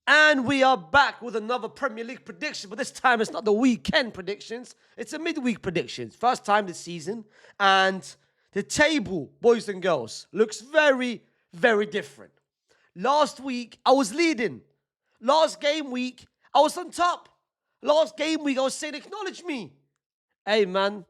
And we are back with another Premier League prediction, but this time it's not the weekend predictions, it's a midweek predictions. First time this season, and the table, boys and girls, looks very, very different. Last week, I was leading. Last game week, I was on top. Last game week, I was saying, acknowledge me. Hey, man,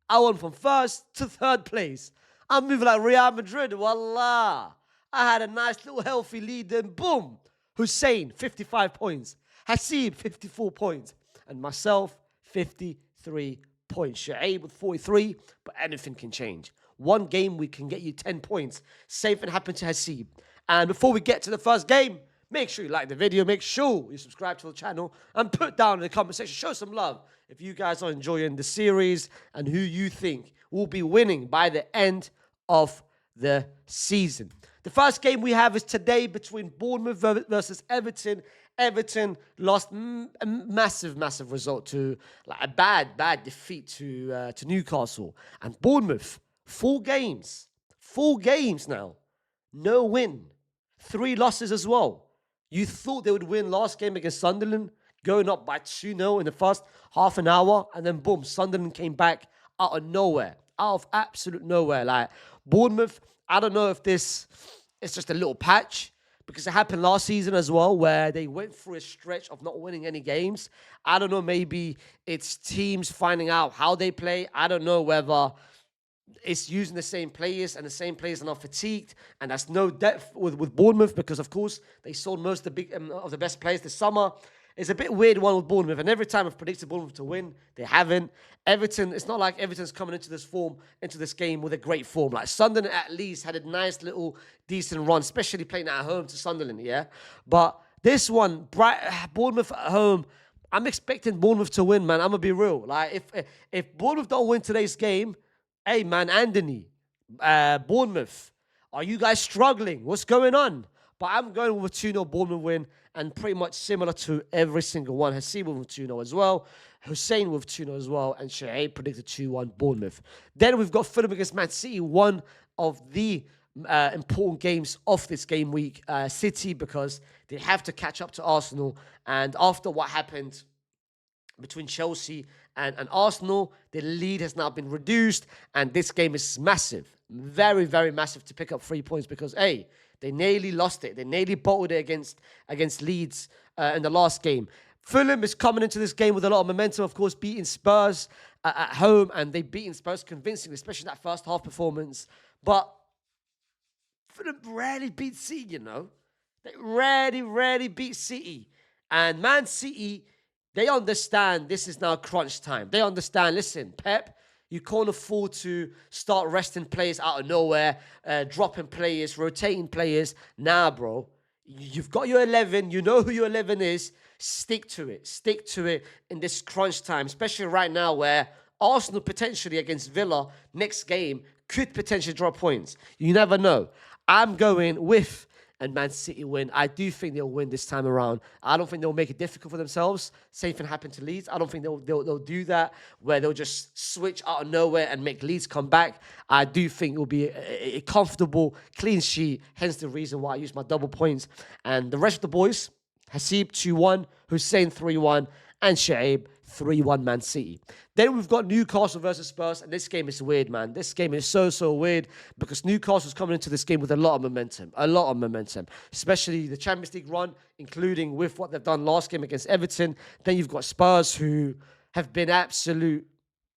I went from first to third place. I'm moving like Real Madrid, voila. I had a nice little healthy lead, and boom. Hussein, 55 points. Hasib, 54 points. And myself, 53 points. Shaib with 43, but anything can change. One game we can get you 10 points. Same thing happened to Hasib. And before we get to the first game, make sure you like the video. Make sure you subscribe to the channel and put down in the comment section. Show some love if you guys are enjoying the series and who you think will be winning by the end of the season. The first game we have is today between Bournemouth versus Everton. Everton lost a massive result to like a bad defeat to Newcastle. And Bournemouth, 4 games now, no win, 3 losses as well. You thought they would win last game against Sunderland, going up by 2-0 in the first half an hour, and then boom, Sunderland came back out of nowhere, out of absolute nowhere. Like Bournemouth, I don't know if this is just a little patch, because it happened last season as well, where they went through a stretch of not winning any games. I don't know, maybe it's teams finding out how they play. I don't know whether it's using the same players, and the same players are not fatigued, and there's no depth with Bournemouth, because of course they sold most of the big of the best players this summer. It's a bit weird one with Bournemouth, and every time I've predicted Bournemouth to win, they haven't. Everton, it's not like Everton's coming into this game with a great form. Like Sunderland at least had a nice little decent run, especially playing at home to Sunderland, yeah? But this one, Bournemouth at home, I'm expecting Bournemouth to win, man. I'm going to be real. Like, if Bournemouth don't win today's game, hey, man, Anthony, Bournemouth, are you guys struggling? What's going on? But I'm going with a 2-0 Bournemouth win, and pretty much similar to every single one. Hasib with 2-0 as well. Hussein with 2-0 as well. And Shaib predicted 2-1 Bournemouth. Then we've got Fulham against Man City, one of the important games of this game week. City, because they have to catch up to Arsenal. And after what happened between Chelsea and Arsenal, the lead has now been reduced, and this game is massive. Very, very massive to pick up 3 points, because, hey, they nearly lost it. They nearly bottled it against Leeds in the last game. Fulham is coming into this game with a lot of momentum, of course, beating Spurs at home, and they beaten Spurs convincingly, especially that first half performance. But Fulham rarely beat City, you know. They rarely beat City. And Man City, they understand this is now crunch time. They understand, listen, Pep, you can't afford to start resting players out of nowhere, dropping players, rotating players. Nah, bro. You've got your 11. You know who your 11 is. Stick to it. Stick to it in this crunch time, especially right now where Arsenal potentially against Villa next game could potentially drop points. You never know. I'm going with and Man City win. I do think they'll win this time around. I don't think they'll make it difficult for themselves. Same thing happened to Leeds. I don't think they'll do that, where they'll just switch out of nowhere and make Leeds come back. I do think it will be a comfortable, clean sheet, hence the reason why I use my double points. And the rest of the boys, Hasib 2-1, Hussein 3-1, and Shaib 3-1 Man City. Then we've got Newcastle versus Spurs, and this game is weird, man. This game is so weird, because Newcastle's coming into this game with a lot of momentum, especially the Champions League run, including with what they've done last game against Everton. Then you've got Spurs, who have been absolute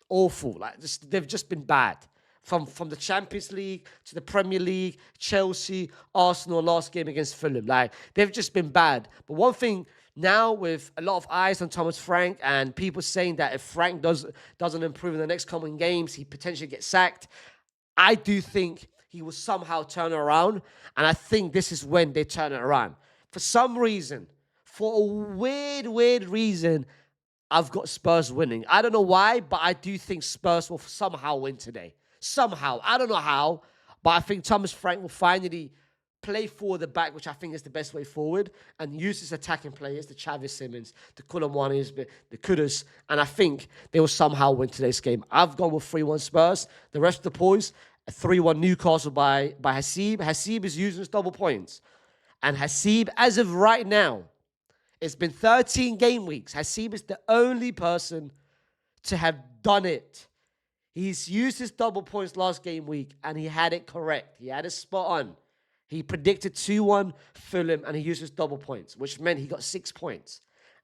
awful. Like, they've just been bad. From the Champions League to the Premier League, Chelsea, Arsenal, last game against Fulham. Like, they've just been bad. But one thing now, with a lot of eyes on Thomas Frank, and people saying that if Frank doesn't improve in the next coming games, he potentially gets sacked, I do think he will somehow turn around. And I think this is when they turn it around. For some reason, for a weird reason, I've got Spurs winning. I don't know why, but I do think Spurs will somehow win today. Somehow. I don't know how, but I think Thomas Frank will finally play forward the back, which I think is the best way forward, and use his attacking players, the Chavis Simmons, the Koulibaly's, the Kudus, and I think they will somehow win today's game. I've gone with 3-1 Spurs. The rest of the boys, a 3-1 Newcastle by Hasib. Hasib is using his double points. And Hasib, as of right now, It's been 13 game weeks. Hasib is the only person to have done it. He's used his double points last game week, and he had it correct. He had it spot on. He predicted 2-1 Fulham, and he used his double points, which meant he got 6 points.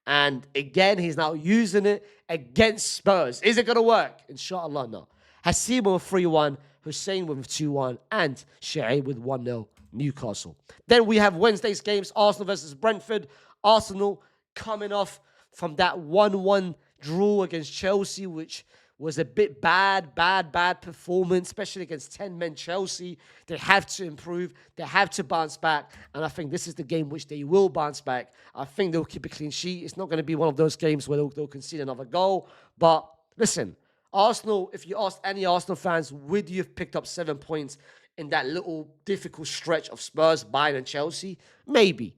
And again, he's now using it against Spurs. Is it going to work? Inshallah, no. Hasib with 3-1, Hussein with 2-1, and Shaib with 1-0 Newcastle. Then we have Wednesday's games, Arsenal versus Brentford. Arsenal coming off from that 1-1 draw against Chelsea, which was a bit bad performance, especially against 10-men Chelsea. They have to improve. They have to bounce back. And I think this is the game which they will bounce back. I think they'll keep a clean sheet. It's not going to be one of those games where they'll concede another goal. But listen, Arsenal, if you ask any Arsenal fans, would you have picked up 7 points in that little difficult stretch of Spurs, Bayern, and Chelsea? Maybe.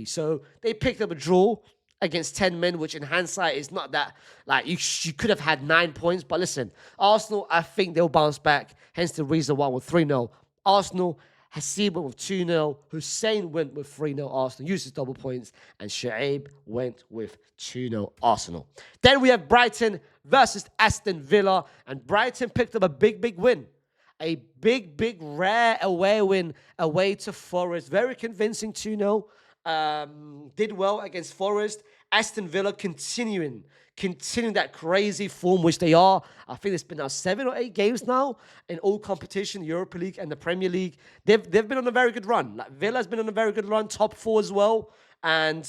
So they picked up a draw against 10 men, which in hindsight is not that, like, you could have had 9 points. But listen, Arsenal, I think they'll bounce back. Hence the reason why with 3-0. Arsenal, Hasib went with 2-0. Hussein went with 3-0 Arsenal, used his double points. And Shaib went with 2-0 Arsenal. Then we have Brighton versus Aston Villa. And Brighton picked up a big win. A big, rare away win away to Forest. Very convincing 2-0. Did well against Forest. Aston Villa continuing that crazy form which they are. I think it's been now 7 or 8 games now in all competition, Europa League and the Premier League. They've been on a very good run. Like Villa's been on a very good run, top 4 as well. And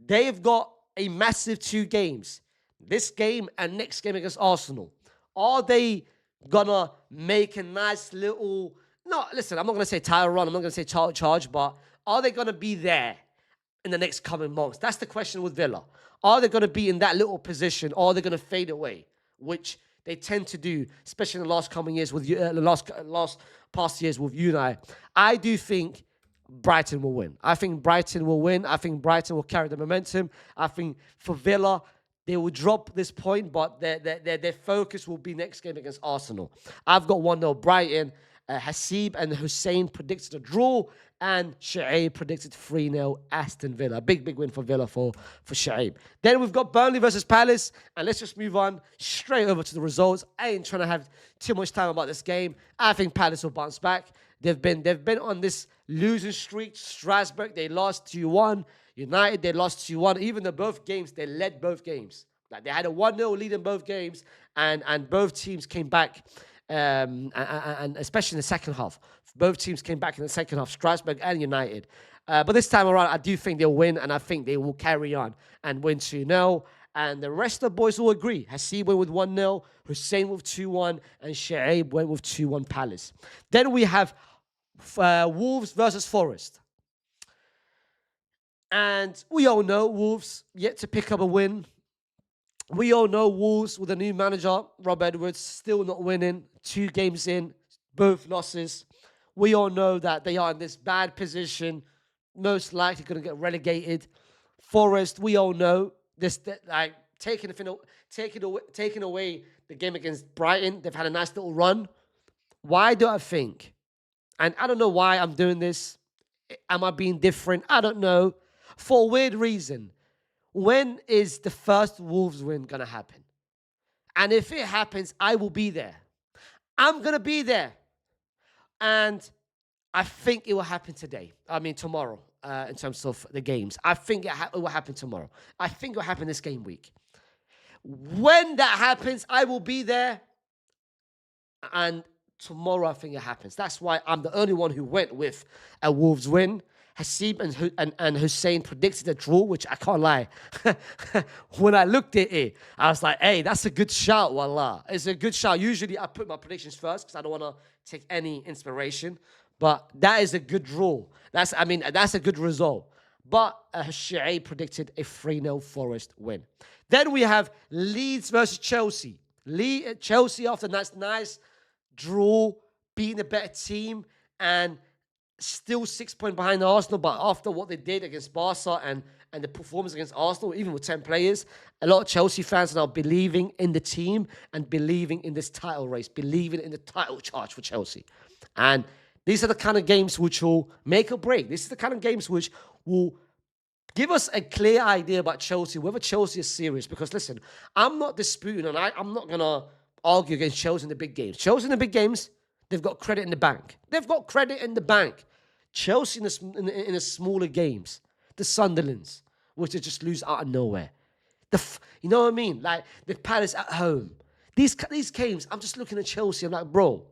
they've got a massive 2 games. This game and next game against Arsenal. Are they gonna make a nice little... No, listen, I'm not going to say title run. I'm not going to say charge, but are they going to be there in the next coming months? That's the question with Villa. Are they going to be in that little position, or are they going to fade away, which they tend to do, especially in the last coming years with the past years with United? I do think Brighton will win. I think Brighton will win. I think Brighton will carry the momentum. I think for Villa, they will drop this point, but their focus will be next game against Arsenal. I've got 1-0 Brighton. Hasib and Hussein predicted a draw, and Shaib predicted 3-0 Aston Villa. Big win for Villa for Shaib. Then we've got Burnley versus Palace, and let's just move on straight over to the results. I ain't trying to have too much time about this game. I think Palace will bounce back. They've been on this losing streak. Strasbourg, they lost 2-1. United, they lost 2-1. Even though both games, they led both games. Like they had a 1-0 lead in both games, and both teams came back. And especially in the second half. Both teams came back in the second half, Strasbourg and United. But this time around, I do think they'll win, and I think they will carry on and win 2-0. And the rest of the boys will agree. Hasib went with 1-0, Hussein with 2-1, and Shaib went with 2-1 Palace. Then we have Wolves versus Forest. And we all know Wolves yet to pick up a win. We all know Wolves with a new manager, Rob Edwards, still not winning. 2 games in, both losses. We all know that they are in this bad position, most likely going to get relegated. Forest, we all know this. Like taking away the game against Brighton, they've had a nice little run. Why do I think? And I don't know why I'm doing this. Am I being different? I don't know. For a weird reason. When is the first Wolves win going to happen? And if it happens, I will be there. I'm going to be there. And I think it will happen tomorrow, in terms of the games. I think it will happen tomorrow. I think it will happen this game week. When that happens, I will be there. And tomorrow, I think it happens. That's why I'm the only one who went with a Wolves win. Hasib and Hussein predicted a draw, which I can't lie. When I looked at it, I was like, hey, that's a good shout, wallah. It's a good shout. Usually I put my predictions first because I don't want to take any inspiration. But that is a good draw. That's a good result. But Shaib predicted a 3-0 Forest win. Then we have Leeds versus Chelsea. Chelsea, after that nice draw, being a better team, and still 6 points behind Arsenal, but after what they did against Barca and the performance against Arsenal, even with 10 players, a lot of Chelsea fans are now believing in the team and believing in this title race, believing in the title charge for Chelsea. And these are the kind of games which will make or break. This is the kind of games which will Give us a clear idea about Chelsea, whether Chelsea is serious. Because listen, I'm not disputing, and I'm not gonna argue against Chelsea in the big games. Chelsea in the big games, they've got credit in the bank. They've got credit in the bank. Chelsea in the smaller games, the Sunderlands, which they just lose out of nowhere. You know what I mean? Like the Palace at home. These games, I'm just looking at Chelsea. I'm like, bro,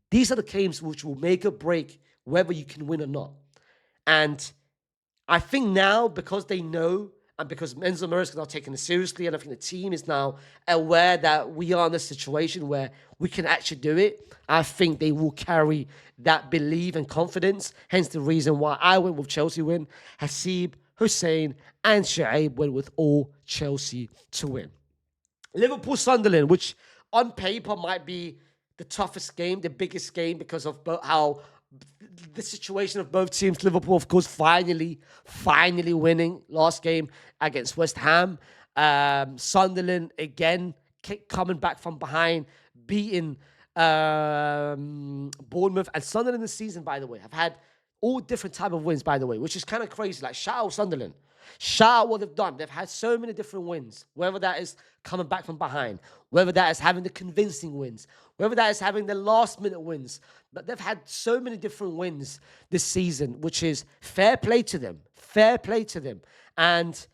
these are the games which will make or break whether you can win or not. And I think now, because they know, and because Enzo Maresca are taking it seriously, and I think the team is now aware that we are in a situation where we can actually do it, I think they will carry that belief and confidence. Hence the reason why I went with Chelsea win. Hasib, Hussein, and Shoaib went with all Chelsea to win. Liverpool Sunderland, which on paper might be the toughest game, the biggest game, because of how the situation of both teams. Liverpool, of course, finally winning last game against West Ham. Sunderland, again, coming back from behind, beating Bournemouth. And Sunderland this season, by the way, have had all different type of wins, by the way, which is kind of crazy. Like, shout out Sunderland. Shout out what they've done. They've had so many different wins, whether that is coming back from behind, whether that is having the convincing wins, whether that is having the last-minute wins. But they've had so many different wins this season, which is fair play to them. Fair play to them. And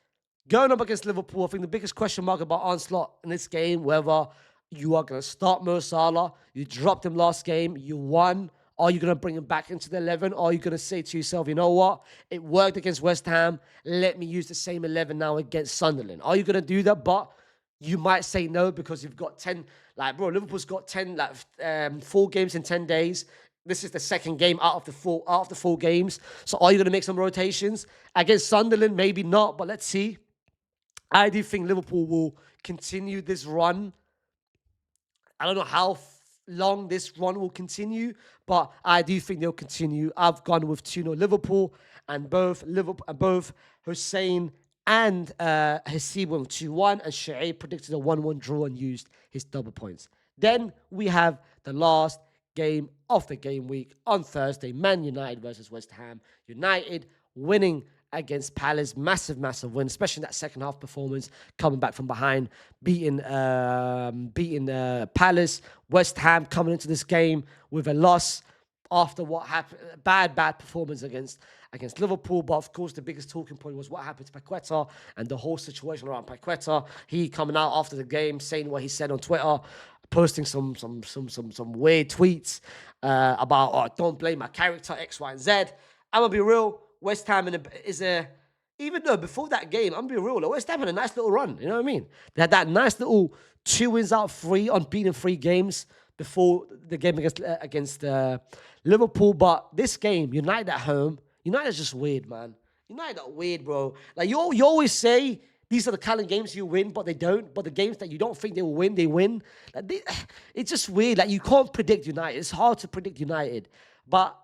going up against Liverpool, I think the biggest question mark about Onslaught in this game, whether you are going to start Mo Salah, you dropped him last game, you won. Are you going to bring him back into the 11? Or are you going to say to yourself, you know what? It worked against West Ham. Let me use the same 11 now against Sunderland. Are you going to do that? But you might say no, because you've got 10. Like, bro, Liverpool's got 10, 4 games in 10 days. This is the second game out of the four games. So are you going to make some rotations? Against Sunderland, maybe not, but let's see. I do think Liverpool will continue this run. I don't know how long this run will continue, but I do think they'll continue. I've gone with 2-0 Liverpool, and both Hussein and Hasib went 2-1, and Shoaib predicted a 1-1 draw and used his double points. Then we have the last game of the game week on Thursday, Man United versus West Ham. United winning against Palace, massive win, especially in that second half performance, coming back from behind, beating Palace. West Ham coming into this game with a loss after what happened, bad performance against Liverpool. But of course, the biggest talking point was what happened to Paqueta and the whole situation around Paqueta. He coming out after the game saying what he said on Twitter, posting some weird tweets about, oh, don't blame my character, X, Y, and Z. I'm gonna be real. West Ham even though before that game, I'm being real, West Ham had a nice little run. You know what I mean? They had that nice little 2 wins out of 3, unbeaten 3 games before the game against Liverpool. But this game, United at home, United is just weird, man. United are weird, bro. Like you always say, these are the kind of games you win, but they don't. But the games that you don't think they will win, they win. It's just weird. Like, you can't predict United. It's hard to predict United. But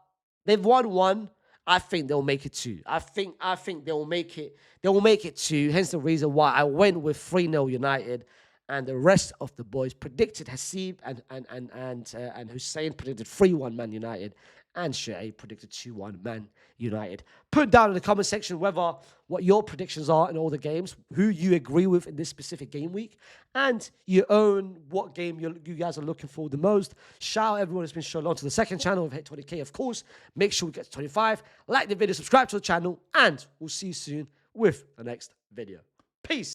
they've won 1. I think they'll make it 2. I think they'll make it. They will make it 2. Hence the reason why I went with 3-0 United, and the rest of the boys predicted Hasib and Hussein predicted 3-1 Man United, and Shoaib predicted 2-1 Man United. Put down in the comment section what your predictions are in all the games, who you agree with in this specific game week, and your own what game you guys are looking for the most. Shout out everyone who's been shown on to the second channel. We've hit 20k, of course. Make sure we get to 25. Like the video, subscribe to the channel, and we'll see you soon with the next video. Peace.